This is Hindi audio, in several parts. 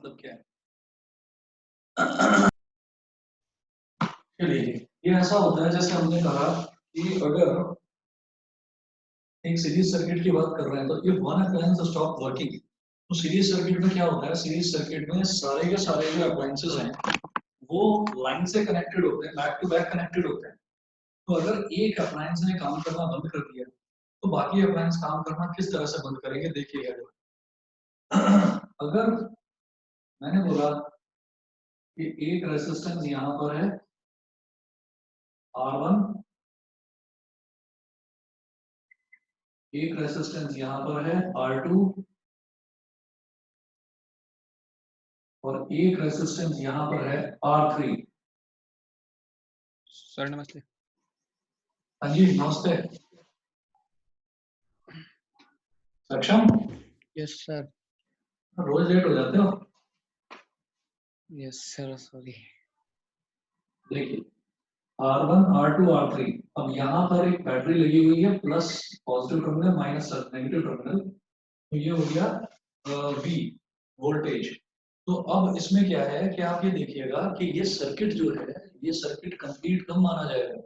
मतलब क्या है? चलिए, ये ऐसा होता है जैसे हमने कहा कि अगर एक सीरीज सर्किट की बात कर रहे हैं तो if one appliance stop working, तो सीरीज सर्किट में क्या होता है? सीरीज सर्किट में सारे के सारे जो अप्लायंसेस हैं वो लाइन से कनेक्टेड होते हैं, बैक टू बैक कनेक्टेड होते हैं। तो अगर एक अप्लायंस ने काम करना बंद कर दिया तो बाकी अप्लायंस काम करना किस तरह से बंद करेंगे, देखिएगा। अगर मैंने बोला कि एक रेजिस्टेंस यहाँ पर है R1, एक रेजिस्टेंस यहाँ पर है R2 और एक रेजिस्टेंस यहाँ पर है R3। सर नमस्ते। हाँ जी नमस्ते। सक्षम? Yes sir. रोज लेट हो जाते हो। Yes sir sorry. देखिए R1, R2, R3, अब यहाँ पर एक बैटरी लगी हुई है, plus positive terminal minus negative terminal, तो ये हो गया V वोल्टेज। तो अब इसमें क्या है कि आप ये देखिएगा कि ये सर्किट जो है, ये सर्किट कंप्लीट कब माना जाएगा?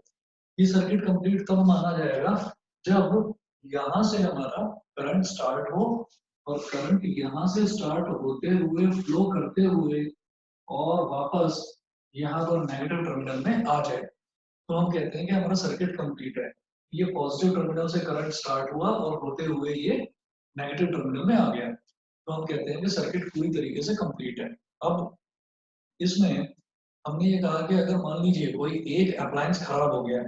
ये सर्किट कंप्लीट तब माना जाएगा जब यहाँ से हमारा करंट स्टार्ट हो और करंट यहाँ से स्टार्ट होते हुए फ्लो करते हुए और वापस यहाँ पर नेगेटिव टर्मिनल में आ जाए, तो हम कहते हैं कि हमारा सर्किट कंप्लीट है। ये पॉजिटिव टर्मिनल से करंट स्टार्ट हुआ और होते हुए ये नेगेटिव टर्मिनल में आ गया, तो हम कहते हैं कि सर्किट पूरी तरीके से कंप्लीट है। अब इसमें हमने ये कहा कि अगर मान लीजिए कोई एक अप्लायंस खराब हो गया,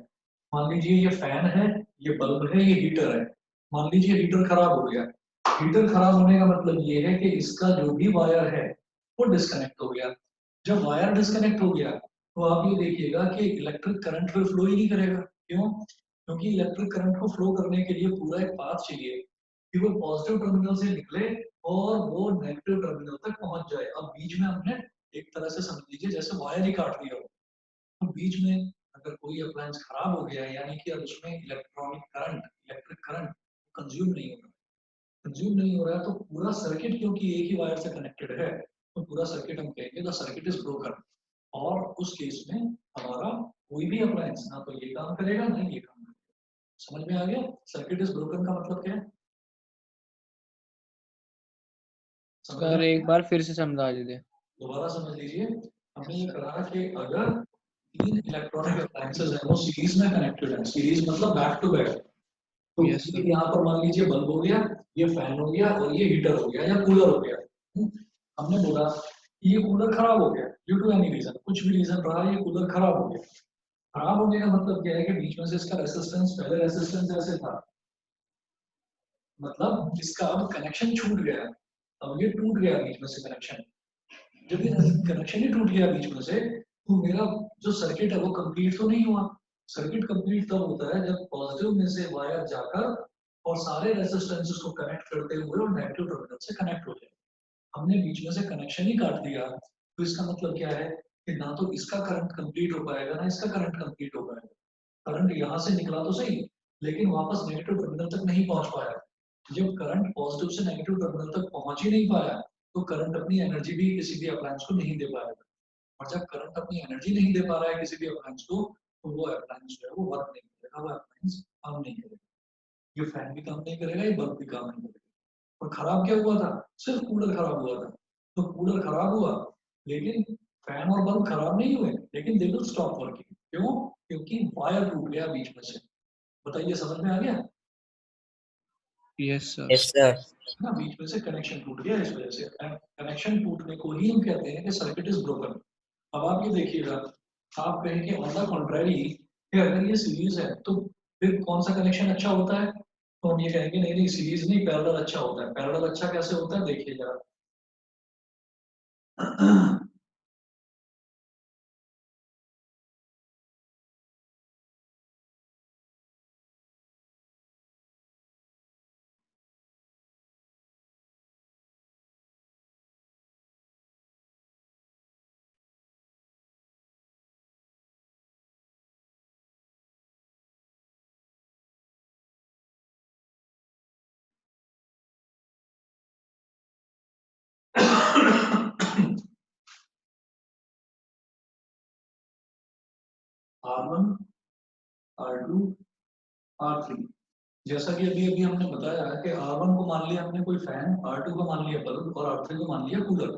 मान लीजिए ये फैन है, ये बल्ब है, ये हीटर है, मान लीजिए हीटर खराब हो गया। हीटर खराब होने का मतलब ये है कि इसका जो भी वायर है वो डिस्कनेक्ट हो गया। जब वायर डिस्कनेक्ट हो गया तो आप ये देखिएगा कि इलेक्ट्रिक करंट फिर फ्लो ही नहीं करेगा। क्यों? क्योंकि इलेक्ट्रिक करंट को फ्लो करने के लिए पूरा एक पाथ चाहिए कि वो पॉजिटिव टर्मिनल से निकले और वो नेगेटिव टर्मिनल तक पहुंच जाए। अब बीच में हमने एक तरह से समझ लीजिए जैसे वायर ही काट दिया हो, तो बीच में अगर कोई अप्लायंस खराब हो गया है यानी कि अब उसमें इलेक्ट्रिक करंट कंज्यूम नहीं हो रहा, कंज्यूम नहीं हो रहा है, तो पूरा सर्किट क्योंकि एक ही वायर से कनेक्टेड है तो पूरा सर्किट हम कहेंगे द सर्किट इज ब्रोकन। और उस केस में हमारा कोई भी अप्लायंस ना तो ये काम करेगा ना ये काम करेगा। समझ में आ गया? सर्किट इज ब्रोकन का मतलब क्या है? सर एक बार फिर से समझा दीजिए। दोबारा समझ लीजिए। हमने ये कहा कि अगर तीन इलेक्ट्रॉनिक अप्लायंसेस हैं वो सीरीज में कनेक्टेड है, सीरीज मतलब बैक टू बैक, तो यस ये सर। यहाँ पर मान लीजिए बल्ब हो गया, ये फैन हो गया और ये हीटर हो गया या कूलर हो गया। हमने बोला कि ये कूलर खराब हो गया ड्यू टू एनी रीजन, कुछ भी रीजन रहा ये कूलर खराब हो गया। खराब होने का मतलब क्या है कि बीच में से इसका रेसिस्टेंस, पहले रेसिस्टेंस ऐसे था, मतलब इसका अब कनेक्शन छूट गया, अब ये टूट गया बीच में से कनेक्शन। जब ये कनेक्शन ही टूट गया बीच में से तो मेरा जो सर्किट है वो कंप्लीट तो नहीं हुआ। सर्किट कंप्लीट तब होता है जब पॉजिटिव में से वायर जाकर और सारे रेजिस्टेंसेस को कनेक्ट करते हुए और नेगेटिव टर्मिनल से कनेक्ट हो जाए। हमने बीच में से कनेक्शन ही काट दिया तो इसका मतलब क्या है कि ना तो इसका करंट कंप्लीट हो पाएगा ना इसका करंट कंप्लीट हो पाएगा। करंट यहाँ से निकला तो सही लेकिन वापस नेगेटिव टर्मिनल तक नहीं पहुंच पाया। जब करंट पॉजिटिव से नेगेटिव टर्मिनल तक पहुंच ही नहीं पाया तो करंट अपनी एनर्जी भी किसी भी अप्लायंस को नहीं दे पाएगा, और जब करंट अपनी एनर्जी नहीं दे पा रहा है किसी भी अप्लायंस को तो वो अप्लायंस जो है वो वर्क नहीं करेगा, वो अप्लायंस काम नहीं करेगा। ये फैन भी काम नहीं करेगा, ये बल्ब भी काम नहीं करेगा। और खराब क्या हुआ था? सिर्फ कूलर खराब हुआ था। तो कूलर खराब हुआ लेकिन फैन और बल्ब खराब नहीं हुए, लेकिन दे विल स्टॉप वर्किंग। क्यों? क्योंकि वायर टूट गया बीच में से। बताइए समझ में आ गया? Yes sir. Yes sir. ना बीच में से कनेक्शन टूट गया, इस वजह से कनेक्शन टूटने को ही हम कहते हैं कि सर्किट इज ब्रोकन। अब आप ये देखिएगा, आप कहेंगे ऑन द कॉन्ट्ररी कि अगर ये सीरीज है तो फिर कौन सा कनेक्शन अच्छा होता है? तो हम ये कहेंगे नहीं नहीं सीरीज नहीं, पैरेलल अच्छा होता है। पैरेलल अच्छा कैसे होता है देखिए जरा। R1 R2 R3। जैसा कि अभी अभी हमने बताया है कि R1 को मान लिया हमने कोई फैन, R2 को मान लिया बल्ब और R3 को मान लिया कूलर।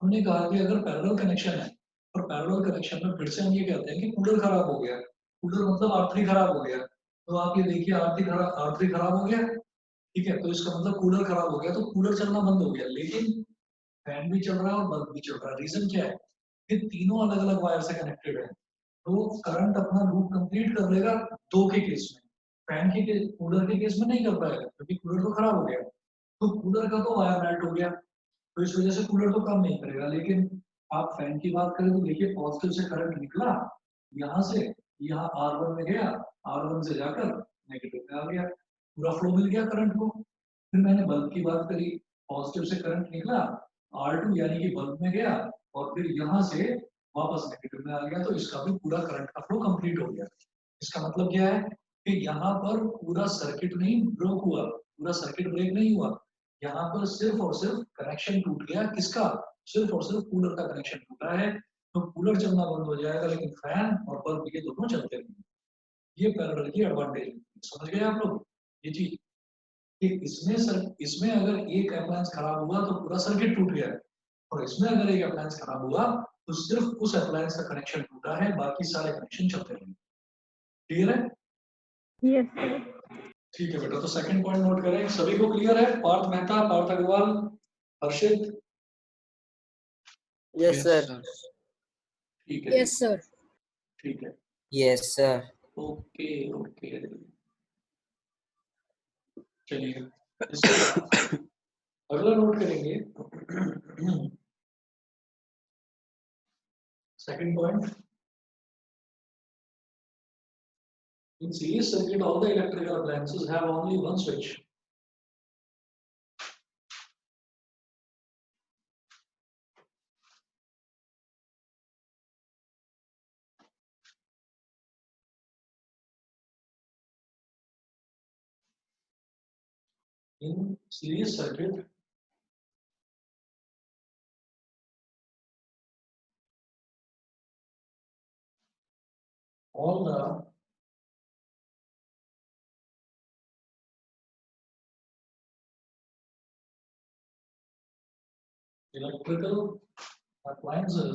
हमने कहा कि अगर पैरेलल कनेक्शन है और पैरेलल कनेक्शन में फिर से हम ये कहते हैं कि कूलर खराब हो गया, कूलर मतलब R3 खराब हो गया, तो आप ये देखिए R3 खराब हो गया, ठीक है, तो इसका मतलब कूलर खराब हो गया, तो कूलर चलना बंद हो गया, लेकिन फैन भी चल रहा है और बल्ब भी चल रहा है। रीजन क्या है? ये तीनों अलग अलग वायर से कनेक्टेड है, तो करंट अपना लूप कंप्लीट कर लेगा दो के केस में, फैन के कूलर के केस में नहीं कर पाएगा क्योंकि कूलर तो खराब हो गया। तो कूलर का तो वायर मेल्ट हो गया, तो इस वजह से कूलर तो काम नहीं करेगा। लेकिन आप फैन की बात करें तो देखिए पॉजिटिव से करंट निकला यहाँ से, यहाँ R1 में गया, R1 से जाकर नेगेटिव में आ गया, पूरा फ्लो मिल गया करंट को। फिर मैंने बल्ब की बात करी, पॉजिटिव से करंट निकला R2 यानी कि बल्ब में गया और फिर यहाँ से वापस नेगेटिव में आ गया, तो इसका भी पूरा करंट का फ्लो कंप्लीट हो गया। इसका मतलब क्या है कि यहाँ पर पूरा सर्किट नहीं ब्रेक हुआ, पूरा सर्किट ब्रेक नहीं हुआ, यहाँ पर सिर्फ और सिर्फ कनेक्शन टूट गया। किसका? सिर्फ और सिर्फ कूलर का कनेक्शन टूटा है, तो कूलर चलना बंद हो जाएगा लेकिन फैन और बल्ब ये दोनों चलते रहेंगे। ये पैरेलल की एडवांटेज है, समझ गए आप लोग ये चीज? कि इसमें अगर एक अप्लायंस खराब हुआ तो पूरा सर्किट टूट गया है, और इसमें अगर एक अप्लायंस खराब हुआ तो सिर्फ उस अप्लायंस का कनेक्शन टूटा है, बाकी सारे कनेक्शन चलते रहेंगे। क्लियर है? Yes sir. ठीक है बेटा, तो सेकंड पॉइंट नोट करें। सभी को क्लियर है? पार्थ मेहता, पार्थ अग्रवाल, हर्षित? Yes sir. ठीक है, यस सर। ठीक है, यस सर। ओके ओके, चलिए इसके अगला नोट करेंगे। Second point, in series circuit all the electrical appliances have only one switch. In series circuit all the electrical appliances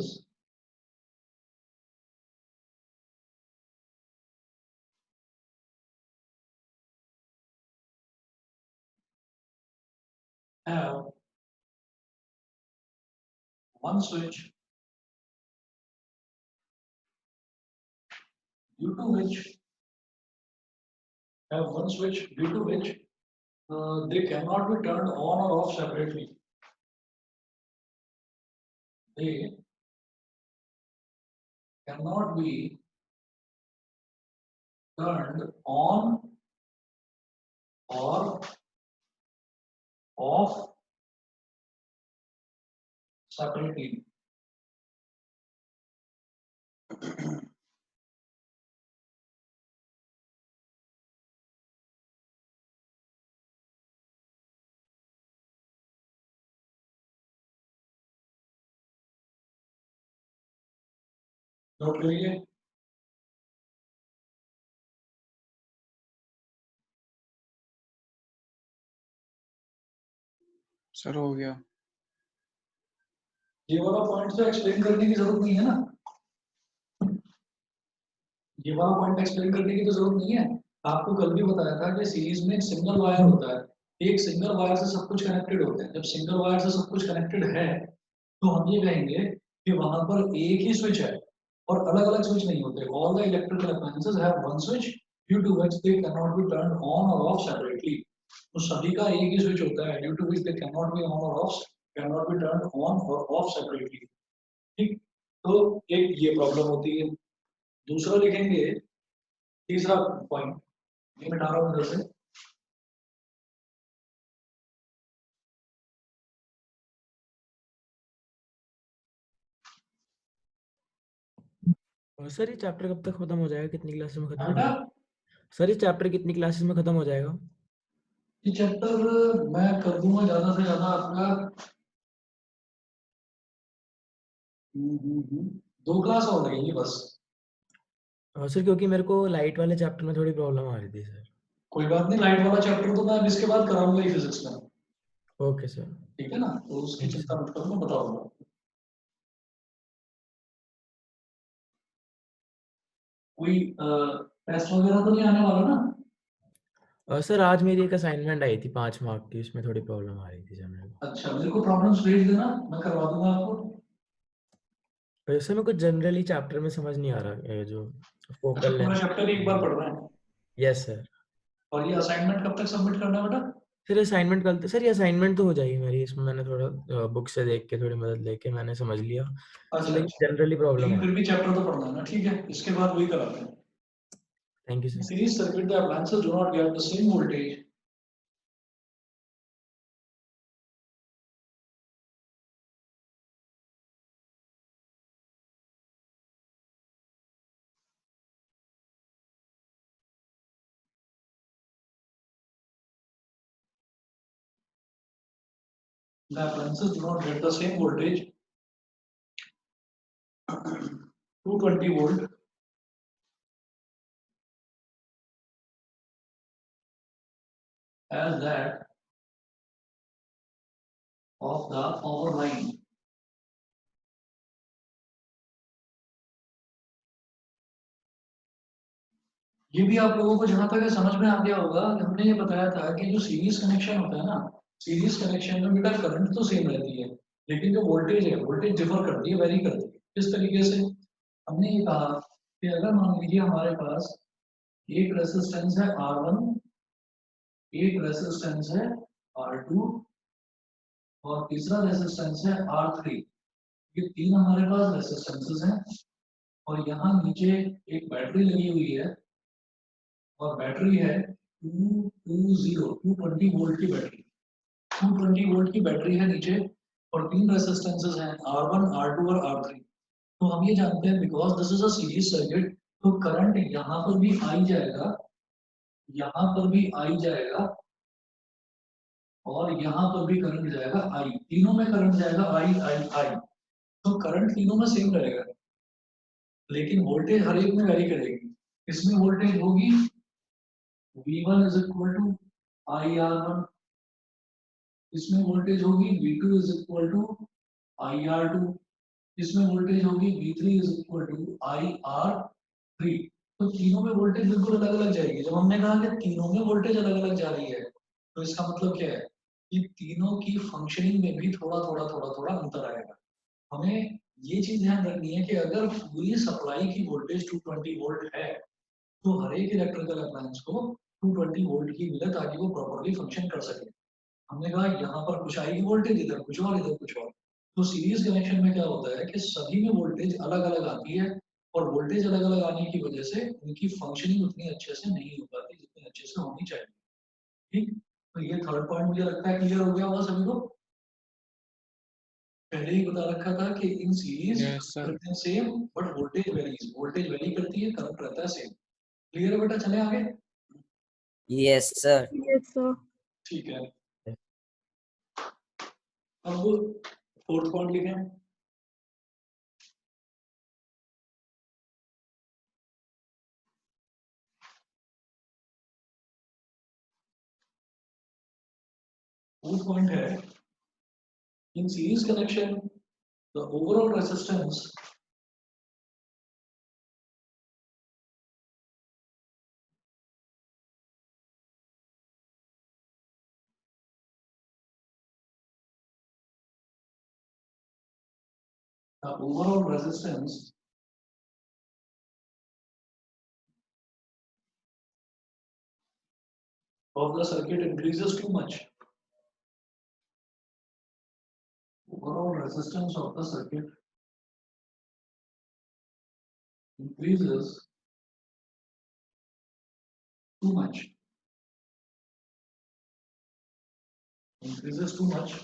have one switch due to which they cannot be turned on or off separately. They cannot be turned on or off separately. Note करिए। सर हो गया। ये वाला पॉइंट तो एक्सप्लेन करने की जरूरत नहीं है ना, ये वाला पॉइंट एक्सप्लेन करने की तो जरूरत नहीं है। आपको कल भी बताया था कि सीरीज में एक सिंगल वायर होता है, एक सिंगल वायर से सब कुछ कनेक्टेड होता है। जब सिंगल वायर से सब कुछ कनेक्टेड है तो हम ये कहेंगे कि वहां पर एक ही स्विच है और अलग अलग स्विच नहीं होते। All the electrical appliances have one switch due to which they can not be turned on और ऑफ सेपरेटली। तो सभी का एक ही स्विच होता है due to which they can not be on और off, can not be turned on और ऑफ सेपरेटली। ठीक, तो एक ये प्रॉब्लम होती है। दूसरा लिखेंगे, तीसरा पॉइंट ये मिटा रहा हूं इधर से। और सर ये चैप्टर कब तक खत्म हो जाएगा, कितनी क्लासेस में खत्म हो बेटा जाएगा? सर ये चैप्टर कितनी क्लासेस में खत्म हो जाएगा? ये चैप्टर मैं कर दूंगा ज्यादा से ज्यादा आपका 2 क्लास और लगेंगी बस। सर क्योंकि मेरे को लाइट वाले चैप्टर में थोड़ी प्रॉब्लम आ रही थी सर। कोई बात नहीं, लाइट वाला चैप्टर तो मैं अब इसके बाद कराऊंगा ही फिजिक्स में, ओके सर। ठीक है ना, तो उसकी थैंक यू चिंता सर। मत करो, मैं बताऊंगा। कोई टेस्ट वगैरह तो नहीं आने वाला ना? सर आज मेरी एक असाइनमेंट आई थी 5 मार्क की, उसमें थोड़ी प्रॉब्लम आ रही थी सर मेरे को। अच्छा, मेरे को प्रॉब्लम्स भेज देना, मैं करवा दूंगा आपको। सर मेरे को जनरली चैप्टर में समझ नहीं आ रहा जो अच्छा, फोकल पूरा लेंथ। चैप्टर एक बार पढ़ रहे हैं? Yes sir. और ये असाइनमेंट कब तक सबमिट करना है बेटा? सर असाइनमेंट कल सर ये असाइनमेंट तो हो जाएगी मेरी, इसमें मैंने थोड़ा बुक से देख के थोड़ी मदद लेके मैंने समझ लिया सर, अच्छा लेकिन अच्छा, जनरली प्रॉब्लम लेकिन आ फिर रही। भी चैप्टर तो पढ़ना है ना, ठीक है, इसके बाद वही कराते हैं। Thank you sir. Series circuit the appliances do not get the same voltage the appliances do not get the same voltage 220 volt as that of the power line. ये भी आप लोगों को जहां तक है समझ में आ गया होगा कि हमने ये बताया था कि जो सीरीज कनेक्शन होता है ना, सीरीज कनेक्शन में बेटा करंट तो सेम रहती है, लेकिन जो वोल्टेज है, वोल्टेज डिफर करती है, वेरी करती है। इस तरीके से हमने ये कहा कि अगर मान लीजिए हमारे पास एक रेसिस्टेंस है R1, एक रेसिस्टेंस है R2 और तीसरा रेसिस्टेंस है R3। ये तीन हमारे पास रेसिस्टेंसेस हैं और यहाँ नीचे एक बैटरी लगी हुई है और बैटरी है 220 वोल्ट की बैटरी, 220 वोल्ट की बैटरी है नीचे और तीन रेसिस्टेंसेस हैं R1, R2 और R3। तो हम ये जानते हैं because this is a series circuit, तो करंट यहाँ पर भी आई जाएगा, यहाँ पर भी आई जाएगा और यहाँ पर भी करंट जाएगा आई, तीनों में करंट जाएगा आई आई आई। तो करंट तीनों में सेम रहेगा, लेकिन वोल्टेज हर एक में वेरी करेगी। इसमें वोल्टेज होगी V1 is equal to IR1, इसमें वोल्टेज होगी V2 is equal to IR2, इसमें वोल्टेज होगी V3 is equal to IR3। तो तीनों में वोल्टेज बिल्कुल अलग अलग जाएगी। जब हमने कहा कि तीनों में वोल्टेज अलग अलग जा रही है, तो इसका मतलब क्या है कि तीनों की फंक्शनिंग में भी थोड़ा थोड़ा थोड़ा थोड़ा अंतर आएगा। हमें ये चीज ध्यान रखनी है कि अगर पूरी सप्लाई की वोल्टेज 220 वोल्ट है, तो हर एक इलेक्ट्रिकल अप्लायंस को 220 वोल्ट की मिले ताकि वो प्रॉपर्ली फंक्शन कर सके। हमने कहा यहाँ पर कुछ आएगी वोल्टेज, इधर कुछ और, इधर कुछ और। तो सीरीज कनेक्शन में क्या होता है कि सभी में वोल्टेज अलग अलग आती है और वोल्टेज अलग अलग आने की वजह से उनकी फंक्शनिंग उतनी अच्छे से नहीं हो पाती जितनी अच्छे से होनी चाहिए। ठीक, तो ये थर्ड पॉइंट मुझे लगता है क्लियर हो गया होगा सभी को। पहले ही बता रखा था कि इन सीरीज यस सर। करते हैं same but voltage varies, voltage very करती है, करंट रहता है सेम। क्लियर है बेटा, चले आगे। Yes, sir. Yes, sir. ठीक है, अब फोर्थ पॉइंट लिखें। फोर्थ पॉइंट है in series connection the overall resistance the overall resistance of the circuit increases too much. Overall resistance of the circuit increases too much. Increases too much,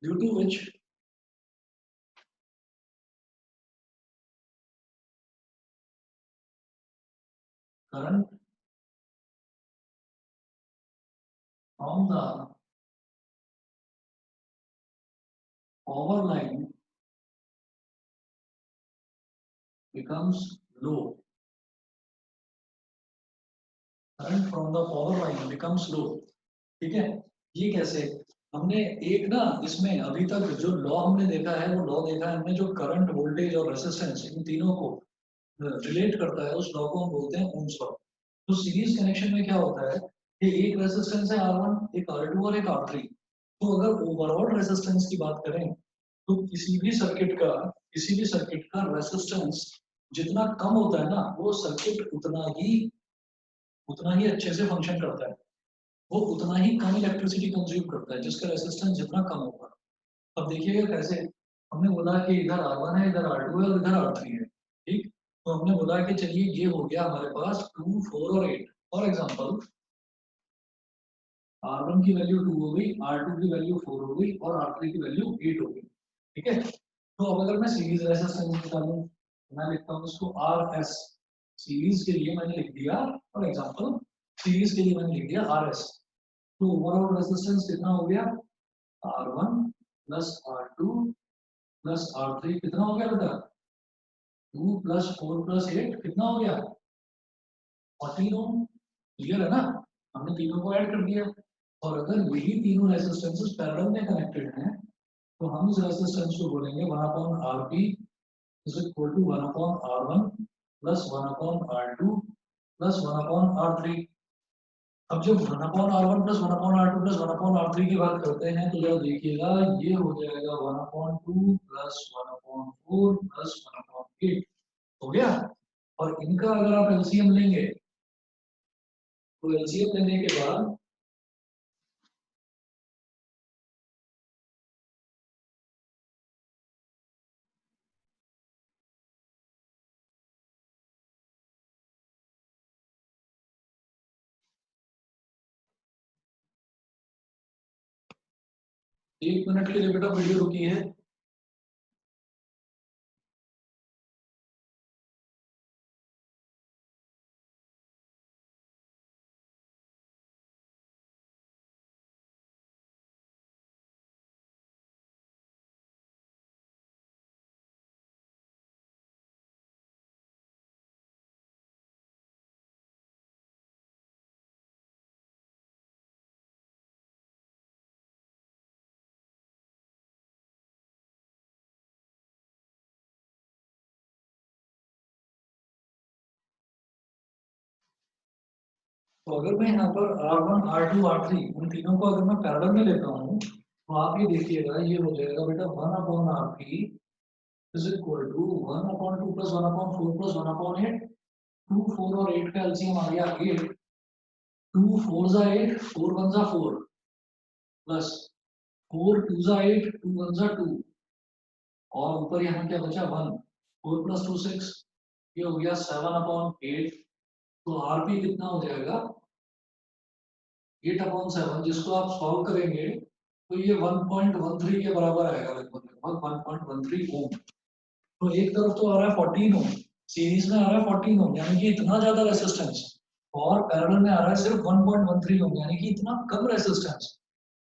due to which current from the power line becomes low. Current from the power line becomes low. ठीक है, ये कैसे? हमने एक ना इसमें अभी तक जो लॉ हमने देखा है वो लॉ देखा है हमने, जो करंट, वोल्टेज और रेजिस्टेंस इन तीनों को रिलेट करता है, उस लॉ को हम बोलते हैं ओम्स लॉ। तो सीरीज कनेक्शन में क्या होता है कि एक रेजिस्टेंस है R1, एक R2 और एक R3। तो अगर ओवरऑल रेजिस्टेंस की बात करें तो किसी भी सर्किट का रेजिस्टेंस जितना कम होता है ना, वो सर्किट उतना ही अच्छे से फंक्शन करता है, वो उतना ही कम इलेक्ट्रिसिटी कंज्यूम करता है जिसका रेजिस्टेंस जितना कम होगा। अब देखिएगा कैसे, हमने बोला कि इधर R1 है, इधर R2 है और इधर R3 है, ठीक। तो हमने बोला कि चलिए ये हो गया हमारे पास 2, 4 और 8। फॉर एग्जांपल R1 की वैल्यू 2 हो गई, R2 की वैल्यू 4 हो गई और R3 की वैल्यू 8 हो गई, ठीक है। तो अब अगर मैं सीरीज रेजिस्टेंस निकालूं, मैं लिखता हूँ इसको RS। सीरीज के लिए मैंने लिख दिया, फॉर एग्जांपल सीरीज के लिए मैंने लिख दिया RS। तो ओवरऑल रेजिस्टेंस कितना हो गया? R1 plus R2 plus R3 कितना हो गया बेटा? 2 प्लस 4 प्लस 8 कितना हो गया? 14 ओम। क्लियर है ना? हमने तीनों को ऐड कर दिया। और अगर यही तीनों रेजिस्टेंसेस पैरेलल में कनेक्टेड हैं तो हम इस रेजिस्टेंस को बोलेंगे 1/Rp is equal to 1/R1 plus 1/R2 plus 1/R3। अब जब 1/R1 plus 1/R2 plus 1/R3 की बात करते हैं तो जरा देखिएगा, ये हो जाएगा 1/2 प्लस 1/4 प्लस 1/8 हो गया। और इनका अगर आप एलसीएम लेंगे तो एलसीएम लेने के बाद एक मिनट के लिए बेटा वीडियो रुकी है। तो अगर मैं यहाँ पर R1, R2, R3 उन तीनों को अगर मैं पैरेलल में लेता हूँ तो आप ये देखिएगा, ये हो जाएगा बेटा 1/Rp is equal to 1/2 plus 1/4 plus 1/8। 2, 4 और 8 का एलसीएम आ गया 8। 2 4 जा 8, 4 1 जा 4 प्लस 4 2 जा 8, 2 1 जा 2 और ऊपर यहाँ क्या बचा 1। 4 प्लस 2 6, ये हो गया 7/8। तो आरपी कितना हो जाएगा? 8/7, जिसको आप सॉल्व करेंगे तो ये 1.13 के बराबर आएगा, लगभग 1.13 ओम। तो एक तरफ तो आ रहा है 14 ओम, सीरीज में आ रहा है 14 ओम, यानी कि इतना ज्यादा रेजिस्टेंस, और पैरेलल में आ रहा है सिर्फ 1.13 ओम, यानी कि इतना कम रेजिस्टेंस।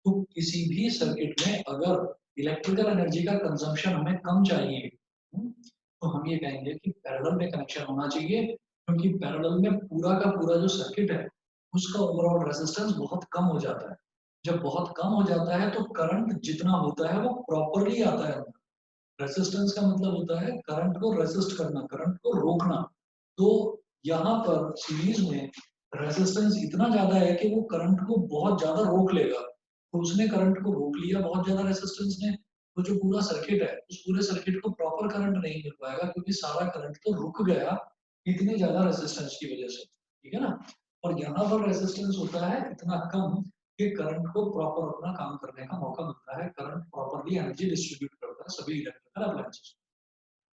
तो किसी भी सर्किट में अगर इलेक्ट्रिकल एनर्जी का कंजम्पशन हमें कम चाहिए, तो हम ये कहेंगे कि पैरेलल में कनेक्शन होना चाहिए, क्योंकि पैरेलल में पूरा का पूरा जो सर्किट है उसका ओवरऑल रेजिस्टेंस बहुत कम हो जाता है। जब बहुत कम हो जाता है तो करंट जितना होता है वो प्रॉपरली आता है। रेजिस्टेंस का मतलब होता है करंट को रेजिस्ट करना, करंट को रोकना। तो यहाँ पर सीरीज में रेजिस्टेंस इतना ज्यादा है कि वो करंट को बहुत ज्यादा रोक लेगा। तो उसने करंट को रोक लिया बहुत ज्यादा रेजिस्टेंस ने, तो जो पूरा सर्किट है उस पूरे सर्किट को प्रॉपर करंट नहीं मिल पाएगा, क्योंकि सारा करंट तो रुक गया इतनी ज्यादा रेजिस्टेंस की वजह से, ठीक है ना। और यहाँ पर रेजिस्टेंस होता है इतना कम कि करंट को प्रॉपर अपना काम करने का मौका मिलता है, करंट प्रॉपरली एनर्जी डिस्ट्रीब्यूट करता है सभी इलेक्ट्रिकल अप्लायंसेस।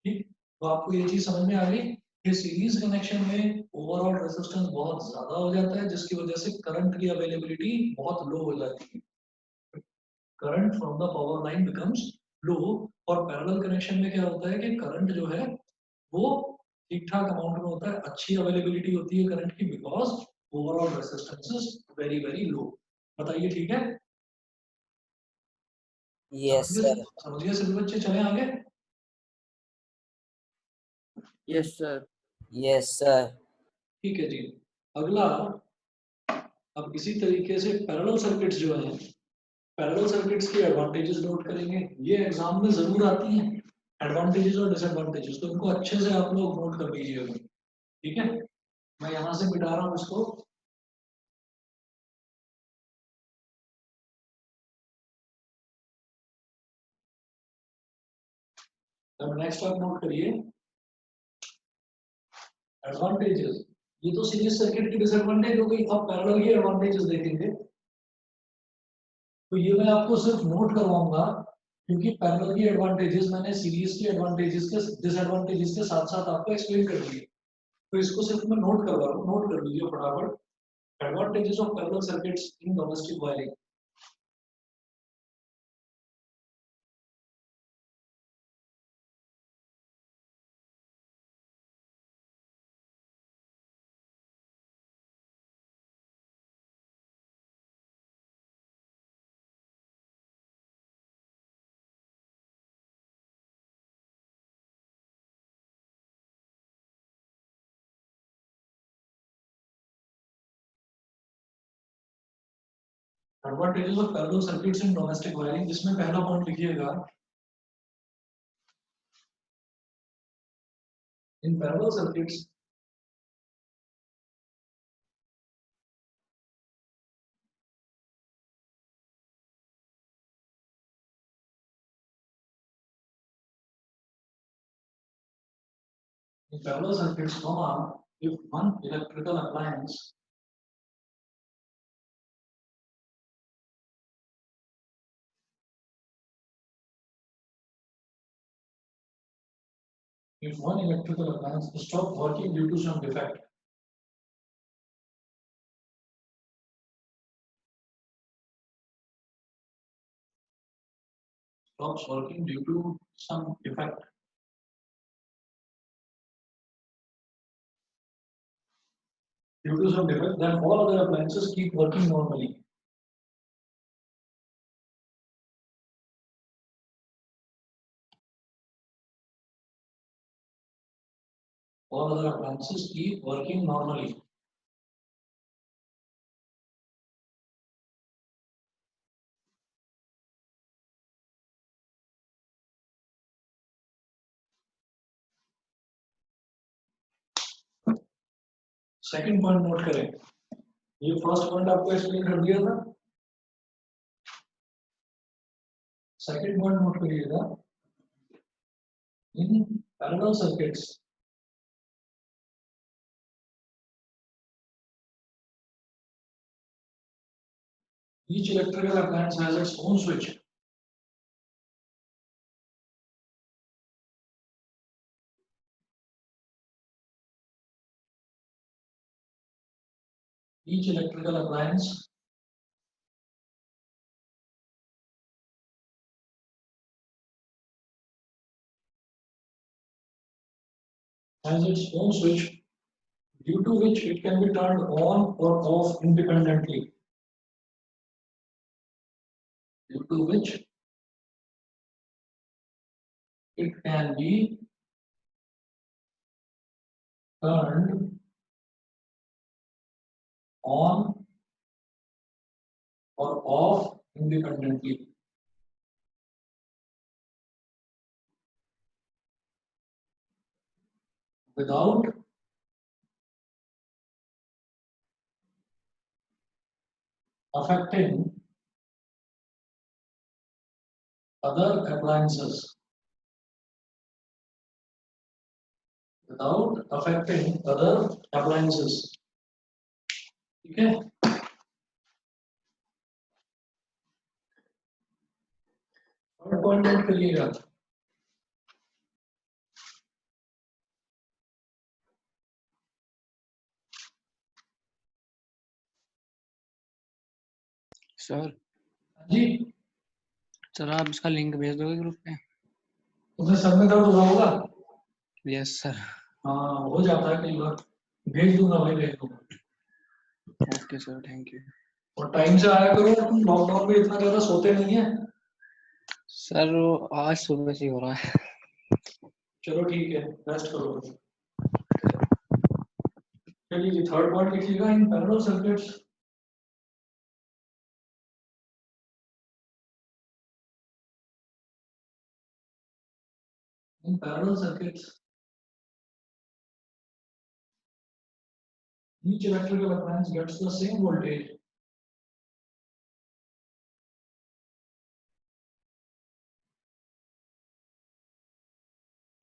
ठीक, तो आपको ये चीज समझ में आ गई कि सीरीज कनेक्शन में ओवरऑल रेजिस्टेंस बहुत ज्यादा हो जाता है, जिसकी वजह से करंट की अवेलेबिलिटी बहुत लो हो जाती है। Current from the power line becomes low. और पैरेलल कनेक्शन में क्या होता है कि करंट जो है वो ठीक ठाक अमाउंट में होता है, अच्छी अवेलेबिलिटी होती है करंट की, because overall resistance is very very low. बताइए ठीक है? Yes, sir. समझिए सभी बच्चे, चले आगे। Yes sir. Yes, sir. ठीक है जी। अगला, अब इसी तरीके से पैरेलल सर्किट्स जो है, पैरेलल सर्किट्स की एडवांटेजेस नोट करेंगे। ये एग्जाम में जरूर आती हैं, एडवांटेजेस और डिसएडवांटेजेस, तो इनको अच्छे से आप लोग नोट कर लीजिएगा। ठीक है, मैं यहाँ से मिटा रहा हूँ इसको। अब नेक्स्ट आप नोट करिए एडवांटेजेस। ये तो सीरीज सर्किट की डिसएडवांटेज हो गई, अब पैरेलल की एडवांटेजेस देखेंगे। तो ये मैं आपको सिर्फ नोट करवाऊंगा, क्योंकि पैरेलल की एडवांटेजेस मैंने सीरीज की एडवांटेजेस के डिसएडवांटेजेस के साथ साथ आपको एक्सप्लेन कर दिए। तो इसको सिर्फ मैं नोट करवा रहा हूँ, नोट कर लीजिए फटाफट। Advantages of parallel circuits in domestic wiring. Advantages of parallel circuits in domestic wiring, जिसमें पहला पॉइंट लिखिएगा, in parallel circuits in parallel circuits, if one electrical appliance stops working due to some defect, stops working due to some defect, then all other appliances keep working normally. All other appliances keep working normally. Second point note करें, ये फर्स्ट पॉइंट आपको एक्सप्लेन कर दिया था। सेकंड पॉइंट नोट करिएगा, in parallel circuits each electrical appliance has its own switch. Each electrical appliance has its own switch, due to which it can be turned on or off independently. Due to which it can be turned on or off independently. Without affecting other appliances. Without affecting other appliances. ठीक है, थर्ड पॉइंट नोट करिएगा, सर जी सर आप इसका लिंक भेज दोगे ग्रुप पे? तुम्हें सर में दर्द हो रहा होगा? Yes sir. हाँ हो जाता है कई बार, भेज दूंगा भाई, भेज दूंगा। Okay sir, thank you. और टाइम से आया करो, तुम लॉकडाउन में इतना ज्यादा सोते नहीं है। सर वो आज सुबह से ही हो रहा है। चलो ठीक है, रेस्ट करो। चलिए थर्ड पार्ट लिखिएगा in parallel circuits. In parallel circuits, each electrical appliance gets the same voltage.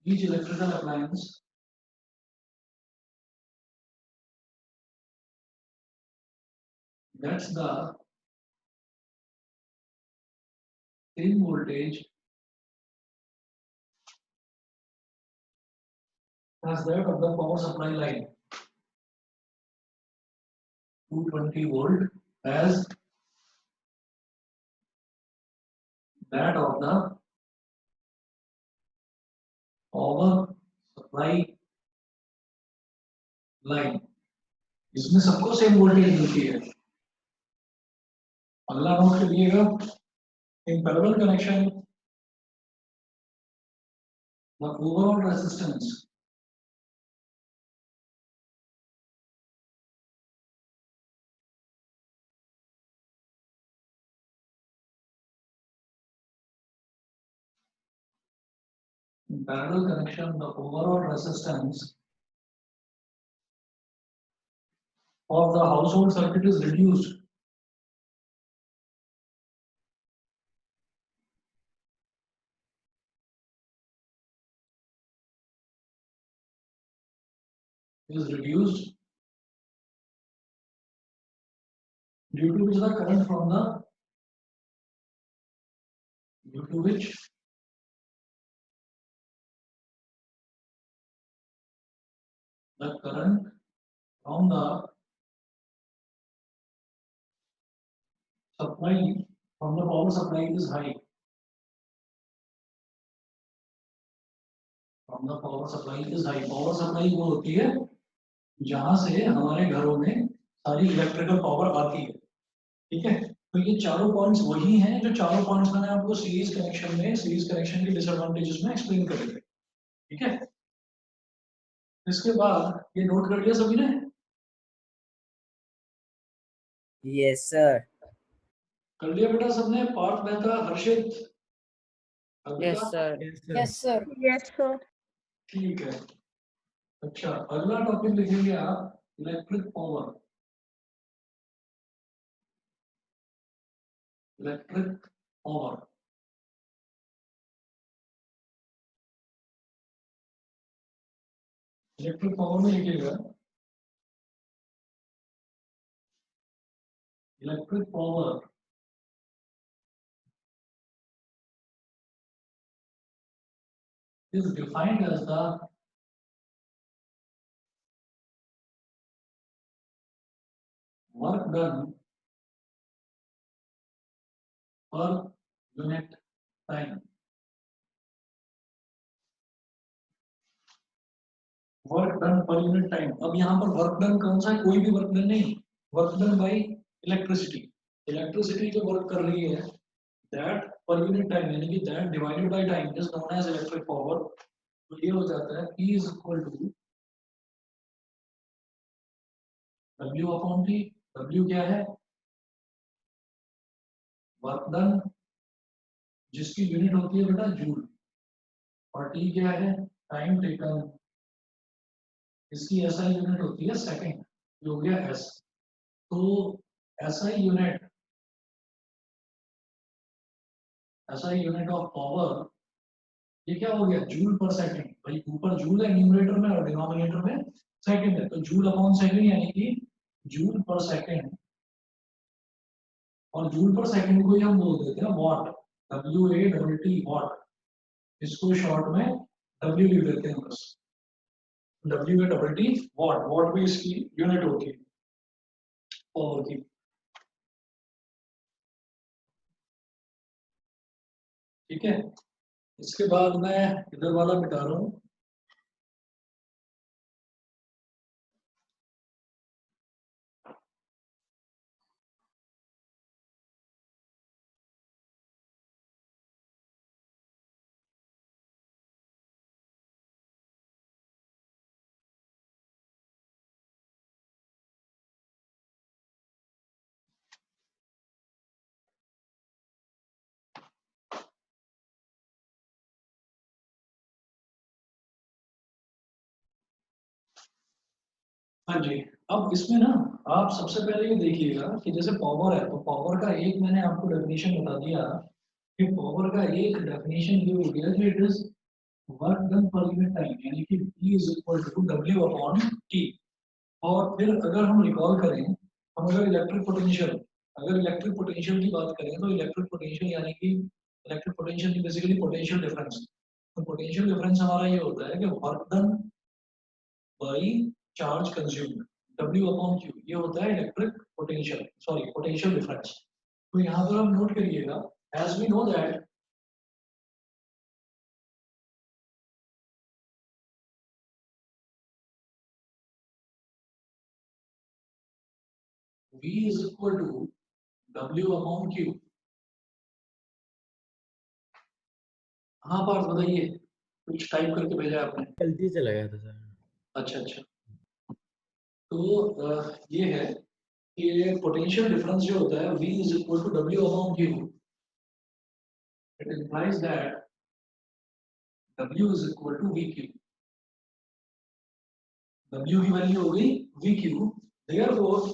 Each electrical appliance gets the same voltage as that of the power supply line. 220 volt as that of the power supply line. इसमें सबको सेम वोल्टेज मिलती है। अगला नोट करिएगा in parallel connection the overall resistance in parallel connection the overall resistance of the household circuit is reduced due to which the current from the due to which the current from the supply from the power supply is high. From the power supply is high. Power supply वो होती है जहां से हमारे घरों में सारी इलेक्ट्रिकल पावर आती है, ठीक है। तो ये चारों पॉइंट्स वही हैं जो चारों पॉइंट्स मैंने आपको सीरीज कनेक्शन के डिसएडवांटेजेस में एक्सप्लेन करे थे, ठीक है। इसके बाद ये नोट कर लिया सभी ने? Yes, sir. कर लिया बेटा सबने? पार्थ मेहता, हर्षित, Yes, कविता? sir. Yes, sir. Yes, sir. ठीक है। अच्छा, अगला टॉपिक लिखेंगे आप electric power. Electric power electric power में लिखिएगा electric power is defined as the work done per unit time. Work done per unit time. अब यहाँ पर वर्क डन कौन सा है? कोई भी वर्क डन नहीं, work done by electricity. Electricity जो वर्क कर रही है दैट पर यूनिट टाइम यानी कि that divided by time is known as electric power. तो ये हो जाता है P is equal to W upon T। W क्या है? वर्क डन जिसकी यूनिट होती है बेटा जूल, और T क्या है? टाइम टेकन, इसकी SI यूनिट होती है सेकंड, जो हो गया S। तो SI यूनिट ऑफ पावर ये क्या हो गया? जूल पर सेकंड। भाई ऊपर जूल है न्यूमरेटर में और डिनोमिनेटर में सेकंड है, तो जूल अपॉन सेकंड यानी कि जूल पर सेकंड। और जूल पर सेकंड को ही हम बोल देते हैं वॉट, WATT वॉट। इसको शॉर्ट में W लिख देते हैं बस, WATT वॉट। वॉट भी इसकी यूनिट होती है पावर की, ठीक है। इसके बाद मैं इधर वाला मिटा रहा हूँ। हाँ जी। अब इसमें ना आप सबसे पहले ये देखिएगा कि जैसे पावर है तो पावर का एक मैंने आपको डेफिनेशन बता दिया कि पावर का एक डेफिनेशन ये हो गया कि it is work done per unit time, यानी कि E is equal to W upon T। और फिर अगर हम रिकॉल करें, हम अगर इलेक्ट्रिक पोटेंशियल की बात करें तो इलेक्ट्रिक पोटेंशियल यानी कि electric potential basically potential difference. तो पोटेंशियल डिफरेंस हमारा ये होता है कि work done by charge consumed W upon Q, ये होता है electric potential, sorry potential difference. तो यहाँ पर आप नोट करिएगा, as we know that V is equal to W upon Q। हाँ पार्थ बताइए, कुछ टाइप करके भेजा है आपने। गलती से लगाया था सर। अच्छा अच्छा। तो ये है कि पोटेंशियल डिफरेंस जो होता है V is equal to W upon Q, it implies that W is equal to VQ। W की वैल्यू हो गई VQ, therefore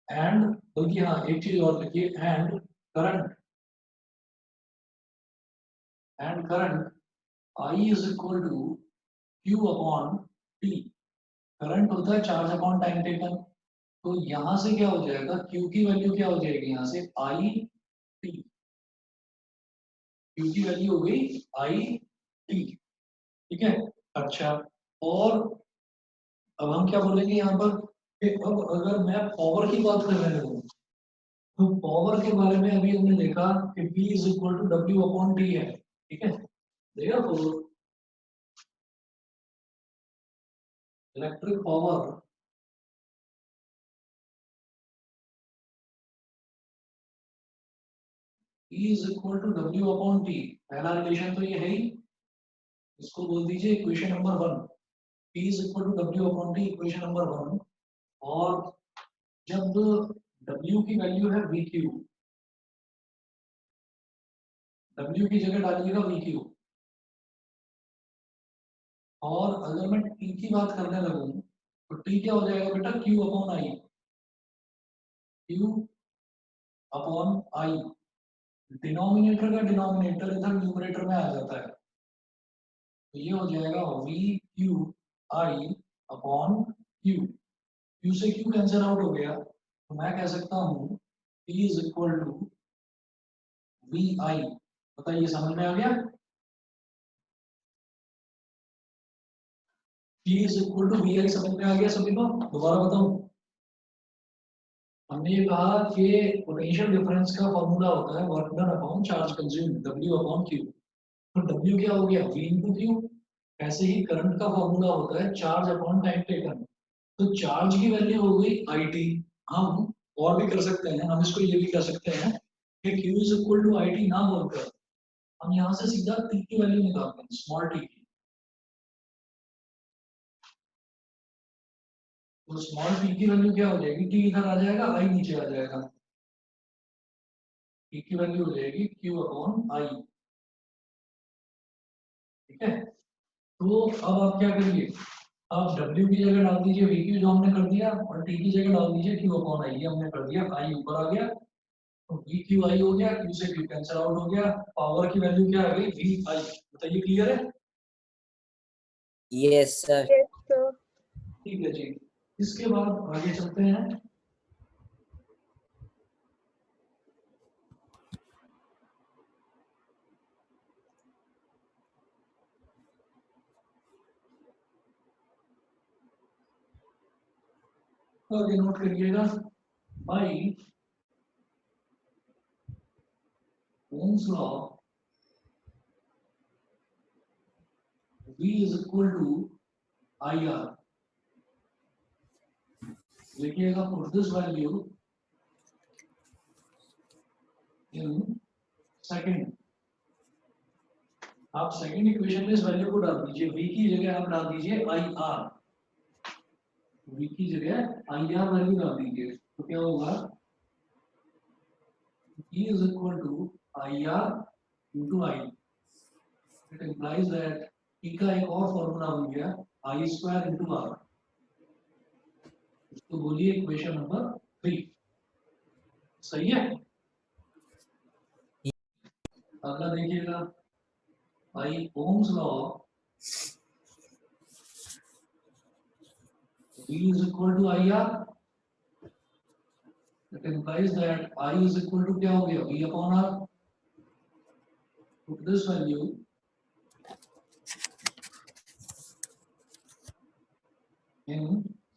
एंड, बल्कि हाँ एक चीज और लिखिए, and current I is equal to Q upon T। Current होता है चार्ज अपॉन टाइम टेकन। तो यहाँ से क्या हो जाएगा, Q की वैल्यू क्या हो जाएगी यहाँ से I T। Q की वैल्यू हो गई I T, ठीक है। अच्छा, और अब हम क्या बोलेंगे यहाँ पर कि अब अगर मैं पावर की बात करने लगूँ तो पावर के बारे में अभी हमने देखा कि P is equal to W upon T है, ठीक है। therefore electric power E is equal to W upon T। पहला रिलेशन तो ये है ही, इसको बोल दीजिए equation number 1। P is equal to W upon T, equation number 1। और जब W की वैल्यू है VQ, W की जगह डालिएगा VQ। और अगर मैं T की बात करने लगूँ तो T क्या हो जाएगा बेटा, Q upon I। Q upon I, denominator का डिनोमिनेटर इधर न्यूमरेटर में आ जाता है, तो ये हो जाएगा VQI अपॉन Q। Q से Q कैंसिल आउट हो गया, तो मैं कह सकता हूँ P is equal to VI। बताइए समझ में आ गया? P is equal to VI समझ में आ गया सभी को? दोबारा बताऊं, हमने ये कहा कि पोटेंशियल डिफरेंस का फॉर्मूला होता है work done upon charge consumed W upon Q। तो W क्या हो गया, V इंटू Q। ऐसे ही करंट का फॉर्मूला होता है चार्ज अपॉन टाइम टेकन। तो चार्ज की वैल्यू हो गई IT। हम और भी कर सकते हैं, हम इसको ये भी कर सकते हैं कि Q is equal to IT ना बोलकर हम यहाँ से सीधा T की वैल्यू निकालते हैं, स्मॉल t की। तो स्मॉल t की वैल्यू क्या हो जाएगी, T इधर आ जाएगा, I नीचे आ जाएगा। T की वैल्यू हो जाएगी Q अपॉन I, ठीक है। तो अब आप क्या करिए, आप W की जगह डाल दीजिए VQ जो हमने कर दिया, और T की जगह डाल दीजिए Q अपॉन I, ये हमने कर दिया। I ऊपर आ गया तो VQI हो गया, Q से Q कैंसिल आउट हो गया, पावर की वैल्यू क्या आ गई VI। बताइए क्लियर है? Yes, sir. Yes, sir. ठीक है जी। इसके बाद आगे चलते हैं। तो आगे नोट करिएगा, by Ohm's law V is equal to IR। लिखिएगा put this value in second. आप सेकंड इक्वेशन में इस वैल्यू को डाल दीजिए, V की जगह आप डाल दीजिए IR। V की जगह IR वैल्यू डाल दीजिए, तो क्या होगा, E is equal to IR into I। It implies that E का एक और फॉर्मूला बन गया आई स्क्वायर इंटू आर। इसको बोलिए इक्वेशन नंबर 3। सही है। अगला देखिएगा, by Ohm's law, V is equal to IR. That implies that I is equal to क्या हो गया, V upon R. Put this value in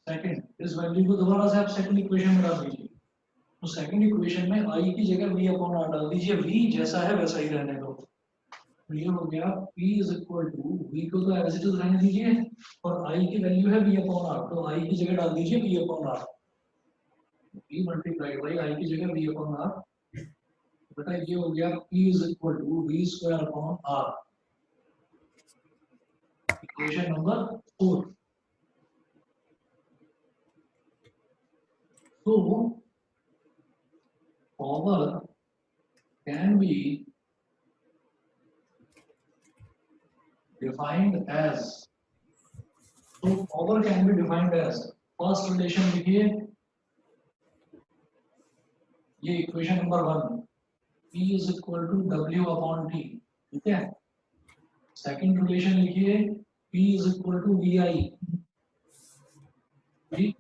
second. इस वैल्यू को दोबारा से आप सेकंड इक्वेशन में डाल दीजिए। तो सेकंड इक्वेशन में I की जगह V upon R डाल दीजिए। V जैसा है वैसा ही रहने दो। तो ये हो गया P is equal to, V को तो एज इट इज रहने दीजिए और I की वैल्यू है V upon R, तो I की जगह डाल दीजिए V upon R। P multiplied by I की जगह V upon R। बेटा ये हो गया P is equal to V square upon R। Equation number 4। So power can be defined as, so power can be defined as, first relation लिखिए, ये equation number 1, P is equal to W upon T, ठीक है। सेकंड रिलेशन लिखिए, P is equal to VI, ठीक।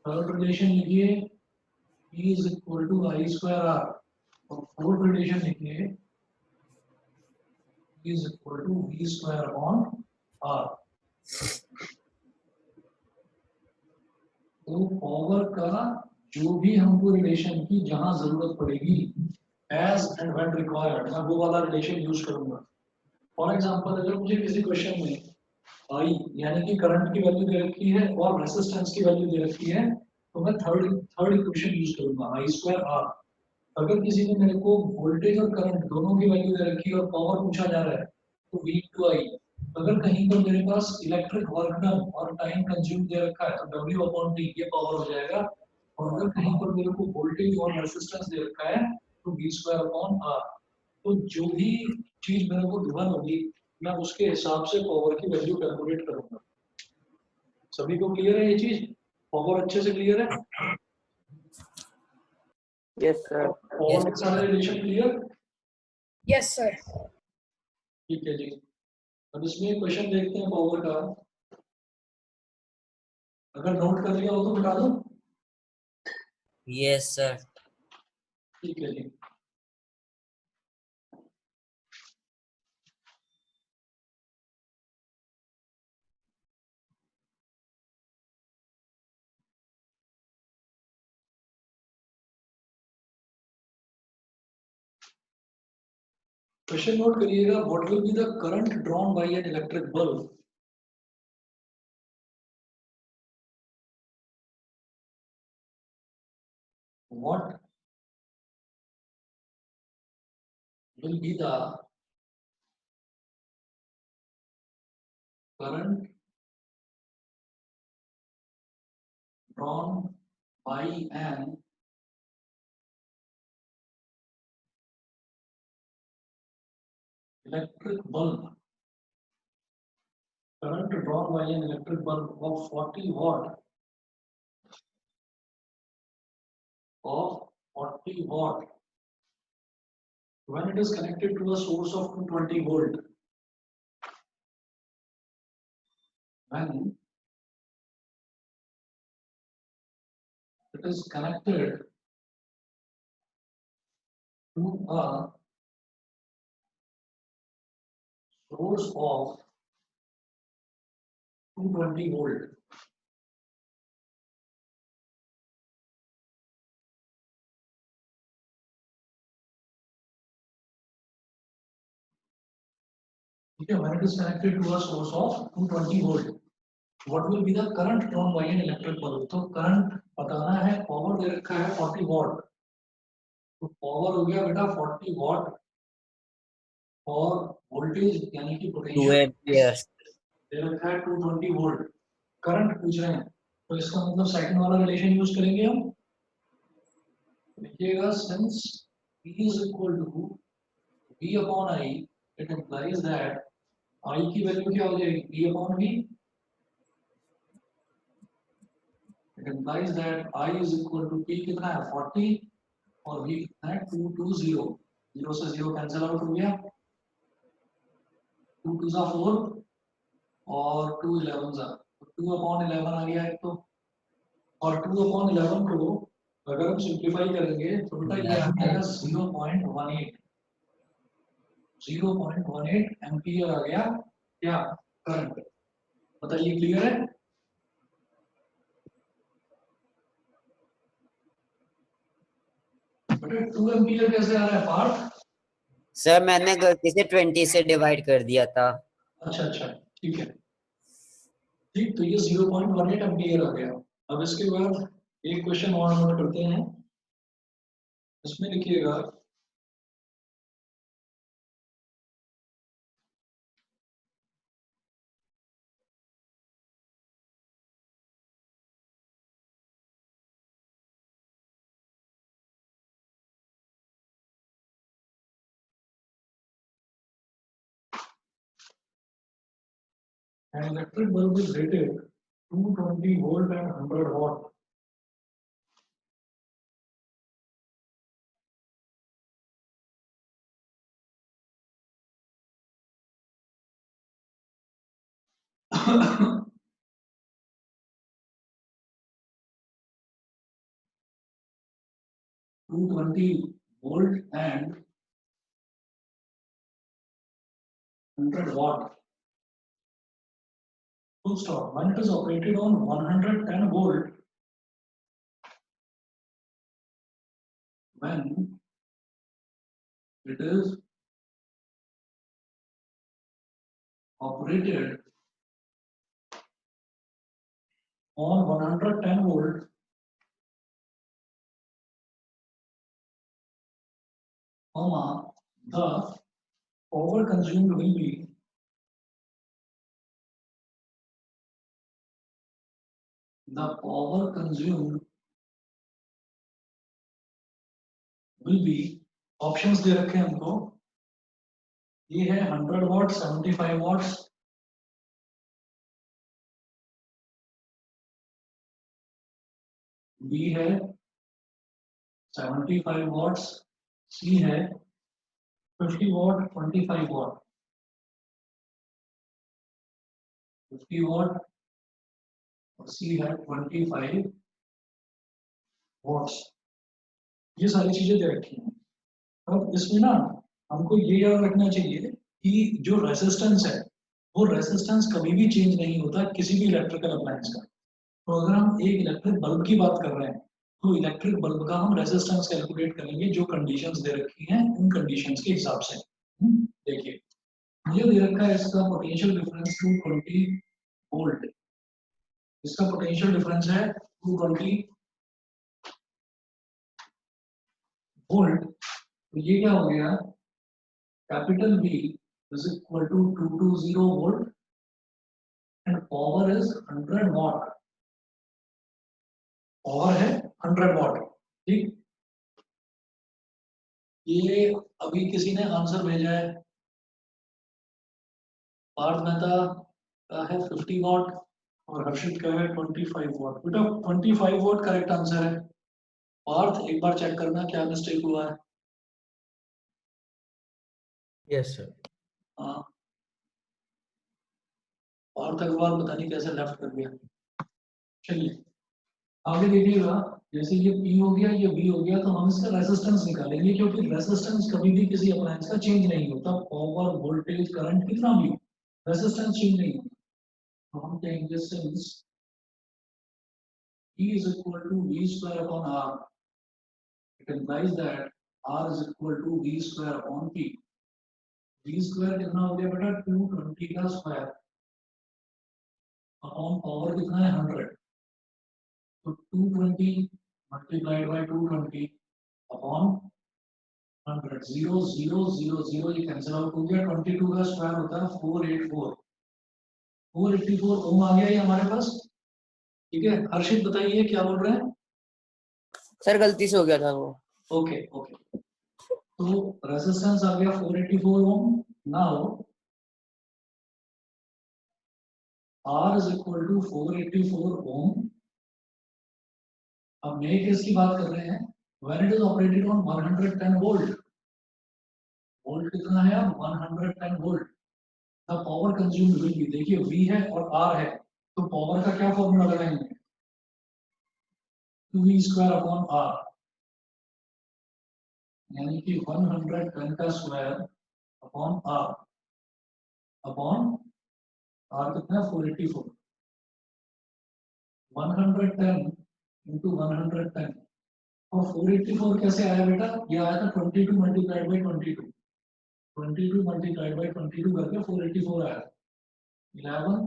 थर्ड रिलेशन लिखिए, P is equal to I square R, और फोर्थ रिलेशन लिखिए, P is equal to V square upon R। तो पावर का जो भी हमको रिलेशन की जहां जरूरत पड़ेगी, एज एंड व्हेन रिक्वायर्ड, मैं वो वाला रिलेशन यूज करूंगा। फॉर एग्जांपल अगर मुझे किसी क्वेश्चन में आई यानी कि करंट की वैल्यू दे रखी है और रेजिस्टेंस की वैल्यू दे रखी है, तो मैं थर्ड इक्वेशन यूज करूंगा, आई स्क्वायर आर। अगर किसी ने मेरे को वोल्टेज और करंट दोनों की वैल्यू दे रखी है और पावर पूछा जा रहा है, तो वी टू आई। अगर कहीं पर मेरे पास इलेक्ट्रिक वर्क डन और टाइम कंज्यूम दे रखा है, तो W अपॉन T ये पावर हो जाएगा। और अगर कहीं पर मेरे को वोल्टेज और रेजिस्टेंस दे रखा है, तो V स्क्वायर अपॉन R। तो जो भी चीज मेरे को गिवन होगी, मैं उसके हिसाब से पावर की वैल्यू कैलकुलेट करूंगा। सभी को क्लियर है ये चीज? पावर अच्छे से क्लियर है? Yes sir. पावर के सारे रिलेशन क्लियर? Yes sir. ठीक है जी। अब इसमें क्वेश्चन देखते हैं पावर का। अगर नोट कर लिया हो तो बता दो। Yes, sir. ठीक है जी। क्वेश्चन नोट करिएगा, what will be the current drawn by an electric bulb? What will be the current drawn by an electric bulb? Current drawn by an electric bulb of 40 watt when it is connected to a source of 220 volt. When it is connected to a source of 220 volt. Okay, when it is connected to a source of 220 volt, what will be the current drawn by an electric bulb? तो करंट बताना है, पावर दे रखा है 40 वाट, तो पावर हो गया बेटा 40 वाट और वोल्टेज यानी कि 2 पोटेंशियल amperes. दे रखा है 220 वोल्ट। करंट पूछ रहे हैं, तो इसका मतलब सेकंड वाला रिलेशन यूज करेंगे हम। लिखिएगा, since P is equal to V upon I, it implies that I की वैल्यू क्या हो जाएगी, P upon V। It implies that I is equal to P कितना है 40 और V कितना है 220, 0 से 0 कैंसिल आउट हो गया, 2 2 जा 4 और 2 11 जा 2/11 आ गया एक तो, और 2/11 को अगर हम सिंप्लीफाई करेंगे तो बेटा ये आ जाएगा 0.18 एम्पियर आ गया क्या करंट। बताइए क्लियर है? बेटा 2 एम्पियर कैसे आ रहा है पार्थ? सर मैंने गलती से 20 से डिवाइड कर दिया था। अच्छा ठीक है, ठीक, तो ये 0.18 एम्पियर आ गया। अब इसके बाद एक क्वेश्चन और नोट करते हैं, इसमें लिखिएगा an electric bulb is rated 220 volt and 100 watt. volt and 100 watt. Full stop. When it is operated on 110 volt, when it is operated on 110 volt, comma, the power consumed will be options दे रखे हैं हमको, ये है 100 वॉट, 75 वॉट्स, बी है 75 वॉट्स, सी है 50 वॉट, 25 वॉट, 50 वॉट और सी है 25 वॉट्स। ये सारी चीजें दे रखी हैं। अब इसमें ना हमको ये याद रखना चाहिए कि जो रेजिस्टेंस है वो रेजिस्टेंस कभी भी चेंज नहीं होता किसी भी इलेक्ट्रिकल अप्लायंस का। तो अगर हम एक इलेक्ट्रिक बल्ब की बात कर रहे हैं तो इलेक्ट्रिक बल्ब का हम रेजिस्टेंस कैलकुलेट करेंगे जो कंडीशंस दे रखी हैं उन कंडीशंस के हिसाब से। देखिए मुझे दे रखा है इसका पोटेंशियल डिफरेंस 220 वोल्ट, इसका पोटेंशियल डिफरेंस है 220 वोल्ट, तो ये क्या हो गया, capital B is equal to 220 volt and power is 100 watt, power है 100 वॉट। ठीक, ये अभी किसी ने आंसर भेजा है, पार्थ मेहता का है 50 वॉट और हर्षित का है 25 वॉट। बेटा 25 वॉट करेक्ट आंसर है। पार्थ एक बार चेक करना क्या मिस्टेक हुआ है। Yes sir. हाँ, पार्थ अग्रवाल पता नहीं कैसे लेफ्ट कर गया। चलिए आगे देखिएगा, जैसे ये P हो गया ये V हो गया, तो हम इसका रेजिस्टेंस निकालेंगे क्योंकि रेजिस्टेंस कभी भी किसी अप्लायंस का चेंज नहीं होता, पावर वोल्टेज करंट कितना भी रेजिस्टेंस चेंज नहीं होता। तो हम कहेंगे since E is equal to V square upon R, it implies that R is equal to V square upon P. V square कितना हो गया बेटा 220 का स्क्वायर अपॉन पावर कितना है 100, तो 220 मल्टीप्लाइड बाय 220 अपॉन 100, 0 0 0 0 ये कैंसिल आउट हो गया, 22 का स्क्वायर होता है 484 ओम आ गया ये हमारे पास। ठीक है, हर्षित बताइए क्या बोल रहे हैं। सर गलती से हो गया था वो। ओके तो रेजिस्टेंस आ गया 484 ohm. Now R is equal to 484 ohm अब नए केस की बात कर रहे हैं, when it is operated on 110 volt, volt कितना है अब 110 volt, the power consumed will be, देखिए V है और R है, तो पावर का क्या फॉर्मूला लगाएंगे, 2V स्क्वायर अपॉन R, यानी कि 110 का square upon R, upon R कितना है 484, 110 इंटू 110 और 484 कैसे आया बेटा, ये आया था 22 मल्टीप्लाइड बाई 22, 22 मल्टीप्लाइड बाई 22 करके 484 आया, 11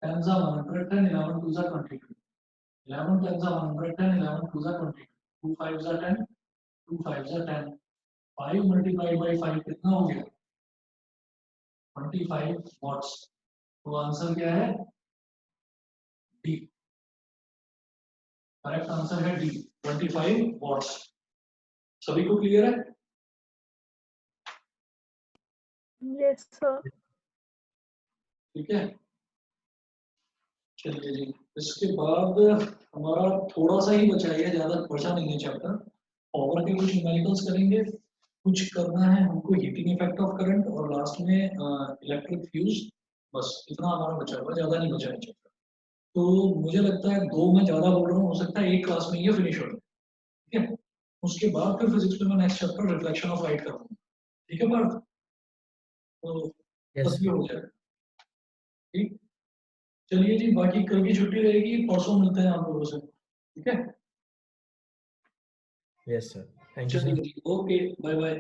10 जा 110, 11 2 जा 22, 11 10 जा 110, 11 2 जा 22, 2 5 जा 10, 2 5 जा 10, 5 मल्टीप्लाइड बाई 5 कितना हो गया 25 वॉट्स, तो आंसर क्या है डी, करेक्ट आंसर है डी 25 वॉट्स। सभी को क्लियर है? Yes, sir. ठीक है, चलिए जी, इसके बाद हमारा थोड़ा सा ही बचा है, ज्यादा बचा नहीं है चैप्टर, पावर के कुछ न्यूमेरिकल्स करेंगे, कुछ करना है हमको हीटिंग इफेक्ट ऑफ करंट और लास्ट में इलेक्ट्रिक फ्यूज, बस इतना हमारा बचा हुआ, ज्यादा नहीं बचा है चैप्टर। तो मुझे लगता है 2 में ज्यादा बोल रहा हूँ, हो सकता है एक क्लास में ये फिनिश हो जाए, ठीक है, उसके बाद फिर फिजिक्स में मैं next chapter reflection of light करूँगा, ठीक है पार्थ, तो Yes, बस ये हो जाएगा, ठीक, चलिए जी, बाकी कल की छुट्टी रहेगी, परसों मिलते हैं आप लोगों से, ठीक है, yes sir. Thank you sir. चलिए जी, ओके, बाय बाय।